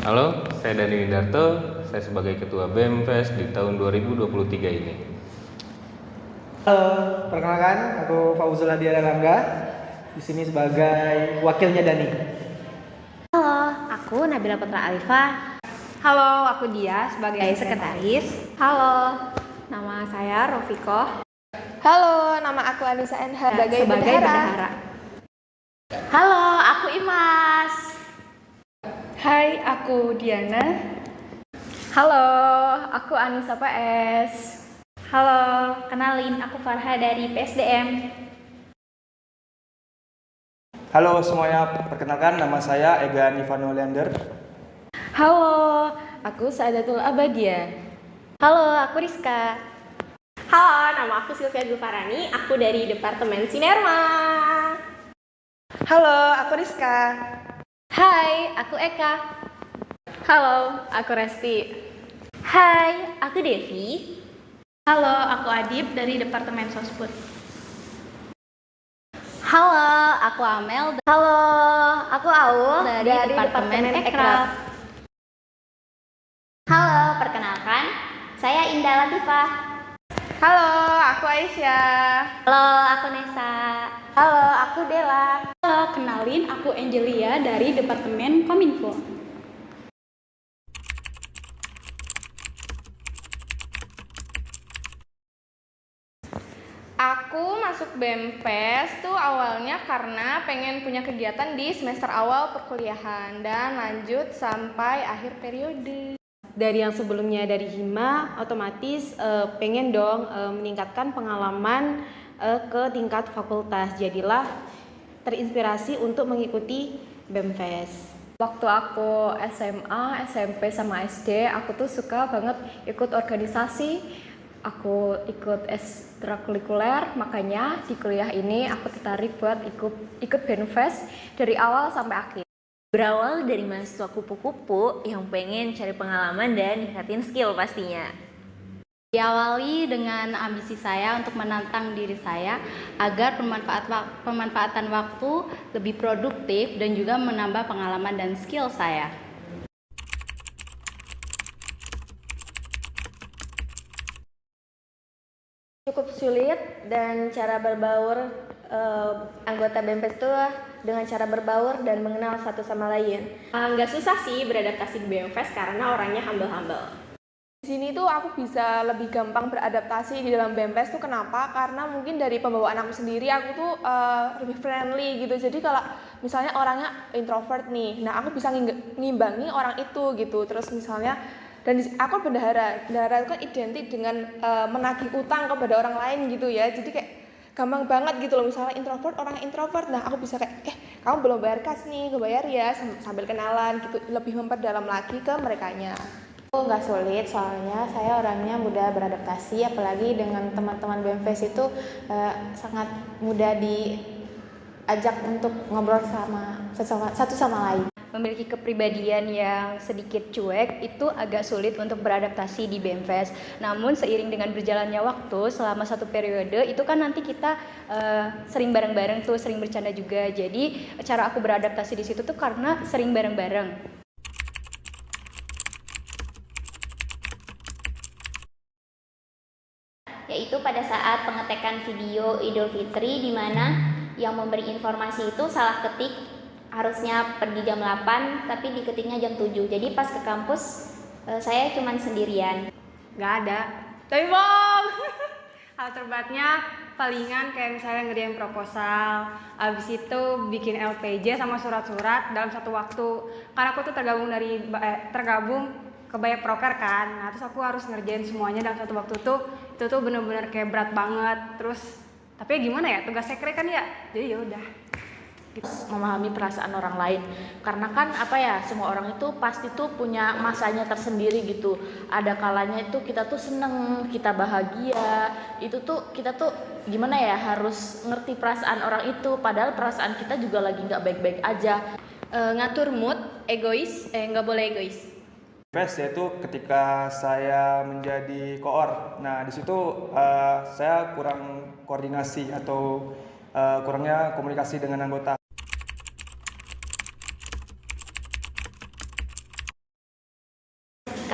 Halo, saya Dani Windarto. Saya sebagai Ketua BEM-FES di tahun 2023 ini. Halo, perkenalkan aku Fauzul Hadi Erlangga. Di sini sebagai wakilnya Dani. Halo, aku Nabila Putra Alifah. Halo, aku Dia sebagai sekretaris. Halo, nama saya Rofikoh. Halo, nama aku Anissa NH sebagai bendahara. Halo, aku Imas. Hai, aku Diana. Halo, aku Anissa PS. Halo, kenalin aku Farha dari PSDM. Halo semuanya, perkenalkan nama saya Ega Nivano Leander. Halo, aku Saadatul Abadia. Halo, aku Rizka. Halo, nama aku Sylvia Gulfarani, aku dari Departemen Sinerma. Halo, aku Rizka. Hai, aku Eka. Halo, aku Resti. Hai, aku Devi. Halo, aku Adib dari Departemen Sosput. Halo, aku Amel. Halo, aku Aul dari Departemen Ekraf. Halo, perkenalkan, saya Indah Latifah. Halo, aku Aisyah. Halo, aku Nesa. Halo, aku Dela. Halo, kenalin aku Angelia dari Departemen Kominfo. Aku masuk BEM-FES tuh awalnya karena pengen punya kegiatan di semester awal perkuliahan dan lanjut sampai akhir periode. Dari yang sebelumnya dari Hima, otomatis pengen dong meningkatkan pengalaman ke tingkat fakultas. Jadilah terinspirasi untuk mengikuti BEM-FES. Waktu aku SMA, SMP, sama SD, aku tuh suka banget ikut organisasi. Aku ikut ekstrakurikuler, makanya di kuliah ini aku tertarik buat ikut BEM-FES dari awal sampai akhir. Berawal dari mahasiswa kupu-kupu yang pengen cari pengalaman dan ningkatin skill pastinya. Diawali dengan ambisi saya untuk menantang diri saya agar pemanfaatan waktu lebih produktif dan juga menambah pengalaman dan skill saya. Cukup sulit dan cara berbaur anggota BEM-FES itu dengan cara berbaur dan mengenal satu sama lain. Nggak susah sih beradaptasi di BEM-FES karena orangnya humble-humble. Di sini tuh aku bisa lebih gampang beradaptasi di dalam BEM-FES tuh kenapa? Karena mungkin dari pembawaan aku sendiri aku tuh lebih friendly gitu. Jadi kalau misalnya orangnya introvert nih, nah aku bisa ngimbangi orang itu gitu. Terus misalnya dan aku bendahara itu kan identik dengan menagih utang kepada orang lain gitu ya. Jadi kayak gampang banget gitu loh, misalnya orang introvert, nah aku bisa kayak kamu belum bayar kas nih, kebayar ya, sambil kenalan gitu, lebih memperdalam lagi ke merekanya. Nggak sulit, soalnya saya orangnya mudah beradaptasi, apalagi dengan teman-teman BEM-FES itu sangat mudah diajak untuk ngobrol satu sama lain. Memiliki kepribadian yang sedikit cuek itu agak sulit untuk beradaptasi di BEM-FES. Namun seiring dengan berjalannya waktu selama satu periode itu kan nanti kita sering bareng-bareng tuh, sering bercanda juga. Jadi cara aku beradaptasi di situ tuh karena sering bareng-bareng. Yaitu pada saat pengecekan video Idul Fitri di mana yang memberi informasi itu salah ketik, harusnya pergi jam 8 tapi diketiknya jam 7. Jadi pas ke kampus saya cuman sendirian. Nggak ada. Tapi bohong. Hal terberatnya palingan kayak misalnya ngerjain proposal, abis itu bikin LPJ sama surat-surat dalam satu waktu. Karena aku tuh tergabung ke banyak proker kan. Nah, terus aku harus ngerjain semuanya dalam satu waktu tuh. Itu tuh bener-bener kayak berat banget. Terus tapi gimana ya, tugas sekre kan ya. Jadi ya udah. Memahami perasaan orang lain, karena kan semua orang itu pasti tuh punya masanya tersendiri gitu. Ada kalanya itu kita tuh seneng, kita bahagia, itu tuh kita tuh gimana ya, harus ngerti perasaan orang itu, padahal perasaan kita juga lagi nggak baik-baik aja. Ngatur mood, nggak boleh egois. FES yaitu ketika saya menjadi koor. Nah di situ saya kurang koordinasi atau kurangnya komunikasi dengan anggota.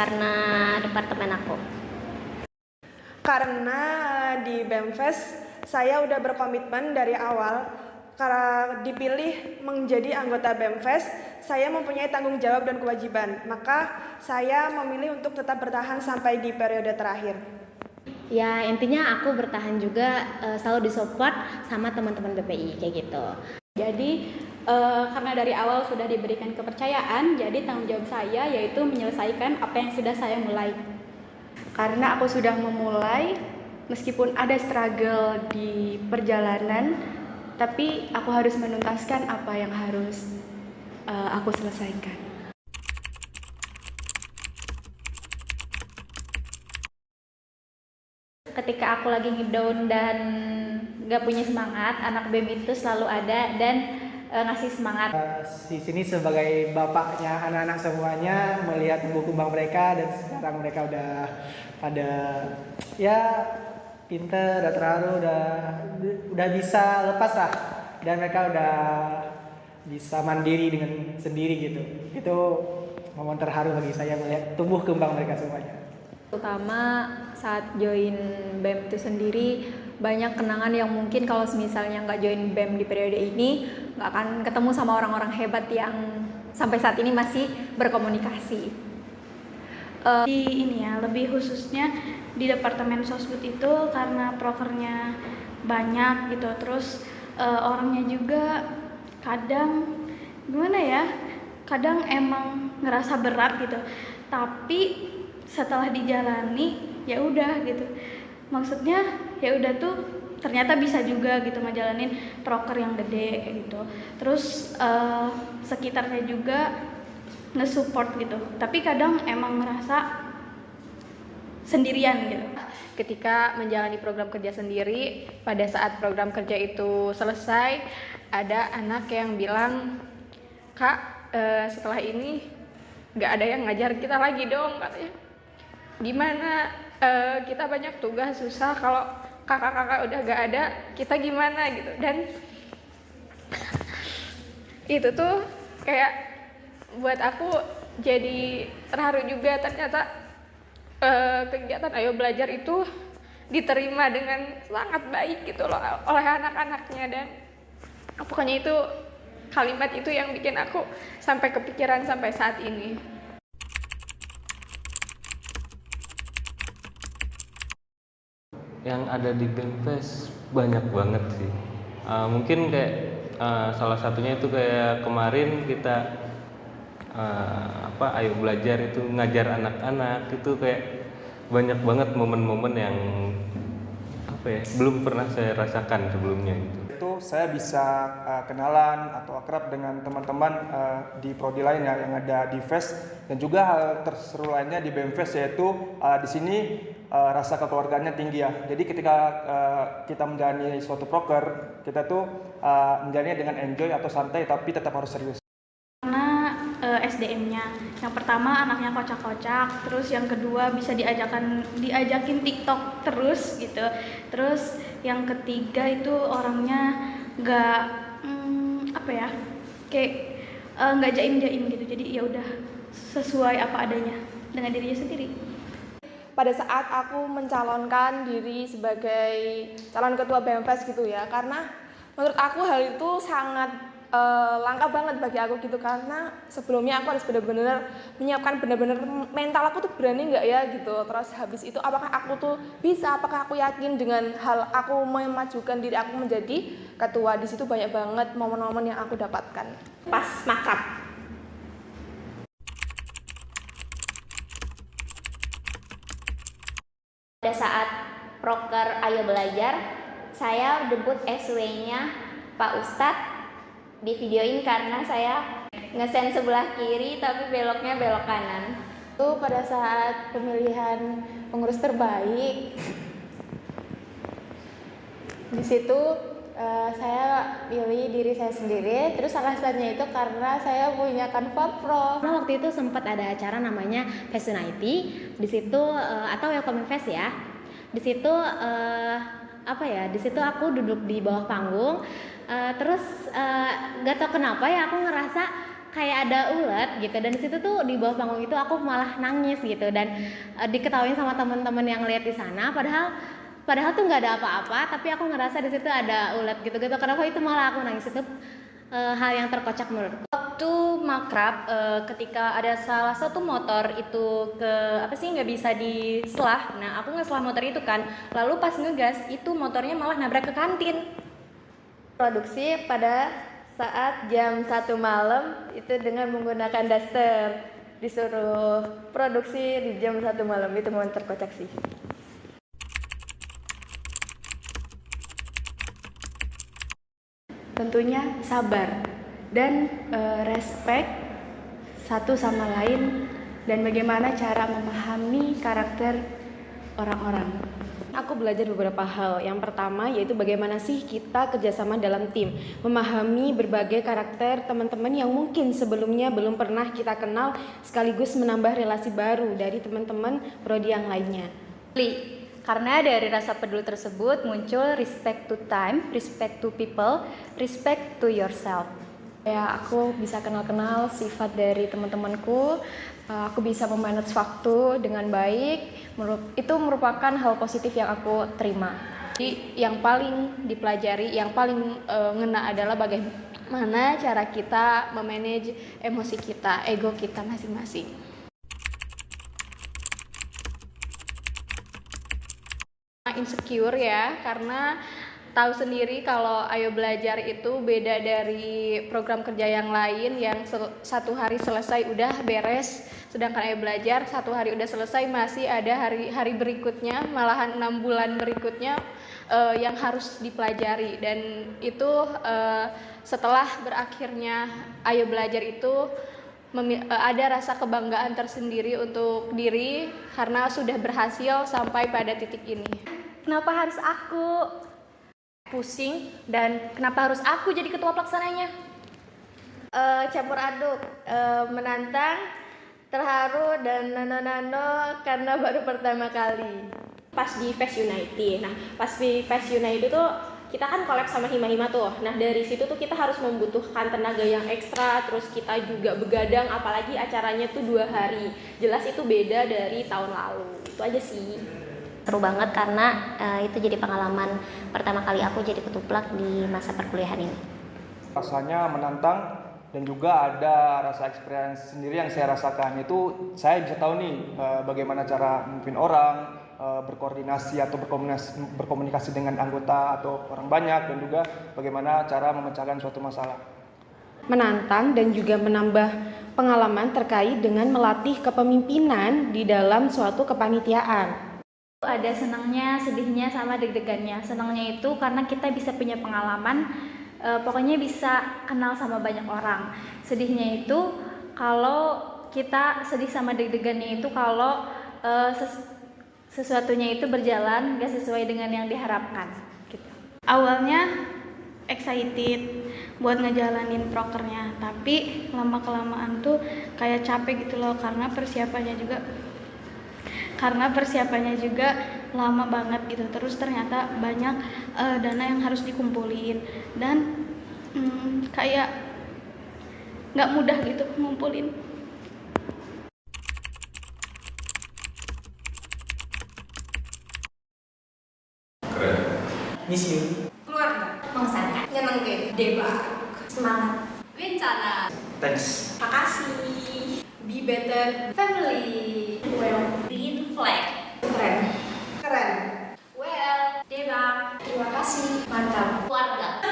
karena departemen aku. Karena di BEMFES saya udah berkomitmen dari awal. Karena dipilih menjadi anggota BEMFES, saya mempunyai tanggung jawab dan kewajiban. Maka saya memilih untuk tetap bertahan sampai di periode terakhir. Ya intinya aku bertahan juga, selalu disupport sama teman-teman BPI kayak gitu. Jadi karena dari awal sudah diberikan kepercayaan, jadi tanggung jawab saya yaitu menyelesaikan apa yang sudah saya mulai. Karena aku sudah memulai, meskipun ada struggle di perjalanan, tapi aku harus menuntaskan apa yang harus aku selesaikan. Ketika aku lagi ngedown dan gak punya semangat, anak BEM itu selalu ada dan ngasih semangat. Di sini sebagai bapaknya anak-anak semuanya, melihat tumbuh kembang mereka dan sekarang mereka udah pada ya pinter, udah terharu, udah bisa lepas lah, dan mereka udah bisa mandiri dengan sendiri gitu. Itu momen terharu bagi saya melihat tumbuh kembang mereka semuanya. Terutama saat join BEM itu sendiri, banyak kenangan yang mungkin kalau misalnya nggak join BEM di periode ini, nggak akan ketemu sama orang-orang hebat yang sampai saat ini masih berkomunikasi. Di ini ya, lebih khususnya di departemen sosbud itu karena prokernya banyak gitu, terus orangnya juga kadang gimana ya, kadang emang ngerasa berat gitu, tapi setelah dijalani ya udah gitu, maksudnya ya udah tuh ternyata bisa juga gitu ngejalanin proker yang gede gitu. Terus sekitarnya juga nge-support gitu, tapi kadang emang ngerasa sendirian gitu. Ketika menjalani program kerja sendiri, pada saat program kerja itu selesai, ada anak yang bilang, "Kak, setelah ini gak ada yang ngajar kita lagi dong," katanya. Gimana, kita banyak tugas susah, kalau kakak-kakak udah gak ada, kita gimana gitu. Dan itu tuh kayak buat aku jadi terharu juga, ternyata kegiatan Ayo Belajar itu diterima dengan sangat baik gitu loh oleh anak-anaknya. Dan pokoknya itu kalimat itu yang bikin aku sampai kepikiran sampai saat ini. Yang ada di BEMFES banyak banget sih. Mungkin kayak salah satunya itu kayak kemarin kita Ayo Belajar itu ngajar anak-anak, itu kayak banyak banget momen-momen yang belum pernah saya rasakan sebelumnya gitu. Itu saya bisa kenalan atau akrab dengan teman-teman di prodi lain ya, yang ada di FES, dan juga hal terseru lainnya di BEMFES yaitu di sini rasa kekeluargaannya tinggi ya. Jadi ketika kita menjalani suatu proker, kita tuh menjalannya dengan enjoy atau santai, tapi tetap harus serius. Karena SDM-nya, yang pertama anaknya kocak-kocak, terus yang kedua bisa diajakin TikTok terus gitu, terus yang ketiga itu orangnya nggak kayak nggak jaim-jaim gitu, jadi ya udah sesuai apa adanya dengan dirinya sendiri. Pada saat aku mencalonkan diri sebagai calon ketua BEMFES gitu ya, karena menurut aku hal itu sangat langka banget bagi aku gitu, karena sebelumnya aku harus benar-benar menyiapkan benar-benar mental aku tuh berani nggak ya gitu. Terus habis itu apakah aku tuh bisa, apakah aku yakin dengan hal aku memajukan diri aku menjadi ketua. Di situ banyak banget momen-momen yang aku dapatkan pas makrab. Pada saat proker Ayo Belajar, saya debut SW-nya Pak Ustadz di videoin karena saya ngesen sebelah kiri tapi beloknya belok kanan. Itu pada saat pemilihan pengurus terbaik, di situ saya pilih diri saya sendiri. Terus alasannya itu karena saya punya Canva Pro. Nah, waktu itu sempat ada acara namanya Fashionity di situ atau Welcome Fest ya. Di situ di situ aku duduk di bawah panggung. Terus gak tau kenapa ya aku ngerasa kayak ada ulet gitu, dan di situ tuh di bawah panggung itu aku malah nangis gitu, dan diketawain sama teman-teman yang lihat di sana, padahal tuh nggak ada apa-apa, tapi aku ngerasa di situ ada ulet gitu-gitu. Kenapa itu malah aku nangis, itu hal yang terkocak menurutku. Waktu makrab, ketika ada salah satu motor itu nggak bisa diselah. Nah, aku ngeselah motor itu kan, lalu pas ngegas itu motornya malah nabrak ke kantin. Produksi pada saat jam 1 malam itu dengan menggunakan daster, disuruh produksi di jam 1 malam, itu momen terkocak sih. Tentunya sabar dan respect satu sama lain, dan bagaimana cara memahami karakter orang-orang. Aku belajar beberapa hal. Yang pertama yaitu bagaimana sih kita kerjasama dalam tim, memahami berbagai karakter teman-teman yang mungkin sebelumnya belum pernah kita kenal, sekaligus menambah relasi baru dari teman-teman prodi yang lainnya. Karena dari rasa peduli tersebut muncul respect to time, respect to people, respect to yourself. Ya, aku bisa kenal-kenal sifat dari teman-temanku, aku bisa memanage waktu dengan baik. Itu merupakan hal positif yang aku terima. Jadi yang paling dipelajari, yang paling ngena adalah bagaimana cara kita memanage emosi kita, ego kita masing-masing. Insecure ya, karena tahu sendiri kalau Ayo Belajar itu beda dari program kerja yang lain yang satu hari selesai udah beres, sedangkan Ayo Belajar satu hari udah selesai masih ada hari berikutnya, malahan 6 bulan berikutnya yang harus dipelajari. Dan itu setelah berakhirnya Ayo Belajar itu ada rasa kebanggaan tersendiri untuk diri karena sudah berhasil sampai pada titik ini. Kenapa harus aku? Pusing, dan kenapa harus aku jadi ketua pelaksananya? Campur aduk, menantang, terharu, dan nano-nano karena baru pertama kali. Pas di Fest United, pas di Fest United tuh kita kan collab sama Hima-Hima tuh. Nah, dari situ tuh kita harus membutuhkan tenaga yang ekstra, terus kita juga begadang, apalagi acaranya tuh 2 hari. Jelas itu beda dari tahun lalu. Itu aja sih. Seru banget karena itu jadi pengalaman pertama kali aku jadi ketuplak di masa perkuliahan ini. Rasanya menantang dan juga ada rasa experience sendiri yang saya rasakan. Itu saya bisa tahu nih bagaimana cara memimpin orang, berkoordinasi atau berkomunikasi dengan anggota atau orang banyak, dan juga bagaimana cara memecahkan suatu masalah. Menantang dan juga menambah pengalaman terkait dengan melatih kepemimpinan di dalam suatu kepanitiaan. Ada senangnya, sedihnya, sama deg-degannya. Senangnya itu karena kita bisa punya pengalaman, pokoknya bisa kenal sama banyak orang. Sedihnya itu kalau kita sedih sama deg-degannya itu kalau sesuatunya itu berjalan gak sesuai dengan yang diharapkan gitu. Awalnya excited buat ngejalanin prokernya, tapi lama-kelamaan tuh kayak capek gitu loh, karena persiapannya juga lama banget gitu. Terus ternyata banyak dana yang harus dikumpulin, dan kayak nggak mudah gitu ngumpulin. Miss you. Keluarga, mengsangka, nyenengke, debak, semangat, rencana. Thanks. Makasih. Be better family. Well, green flag. Keren. Well, debak. Terima kasih. Mantap. Keluarga.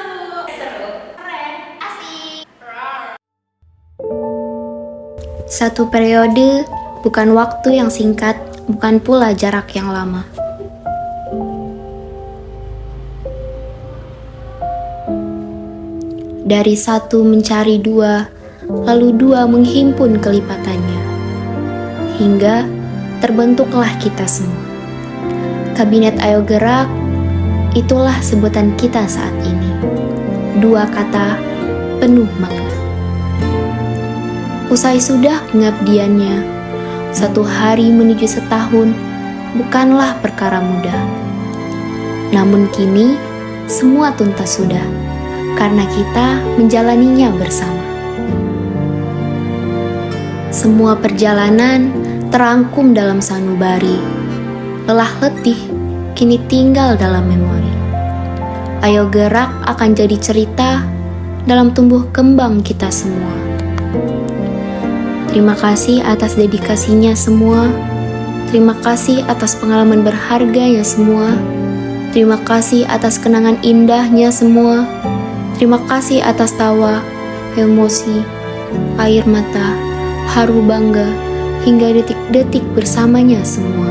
Seru. Keren. Asik. Satu periode bukan waktu yang singkat, bukan pula jarak yang lama. Dari satu mencari dua, lalu dua menghimpun kelipatannya. Hingga terbentuklah kita semua. Kabinet Ayo Gerak, itulah sebutan kita saat ini. Dua kata penuh makna. Usai sudah pengabdiannya, 1 hari menuju setahun bukanlah perkara mudah. Namun kini semua tuntas sudah, karena kita menjalaninya bersama. Semua perjalanan terangkum dalam sanubari. Lelah letih kini tinggal dalam memori. Ayo gerak akan jadi cerita dalam tumbuh kembang kita semua. Terima kasih atas dedikasinya semua. Terima kasih atas pengalaman berharganya semua. Terima kasih atas kenangan indahnya semua. Terima kasih atas tawa, emosi, air mata, haru bangga, hingga detik-detik bersamanya semua.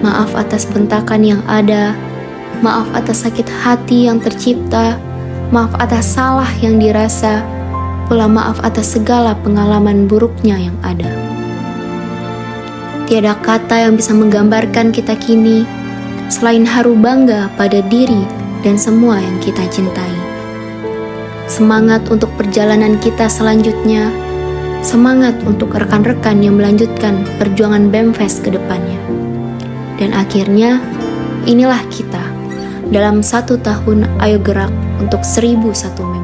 Maaf atas bentakan yang ada, maaf atas sakit hati yang tercipta, maaf atas salah yang dirasa, pula maaf atas segala pengalaman buruknya yang ada. Tiada kata yang bisa menggambarkan kita kini, selain haru bangga pada diri dan semua yang kita cintai. Semangat untuk perjalanan kita selanjutnya, semangat untuk rekan-rekan yang melanjutkan perjuangan BEMFEST ke depannya. Dan akhirnya, inilah kita dalam 1 tahun Ayo Gerak untuk 1001 memori.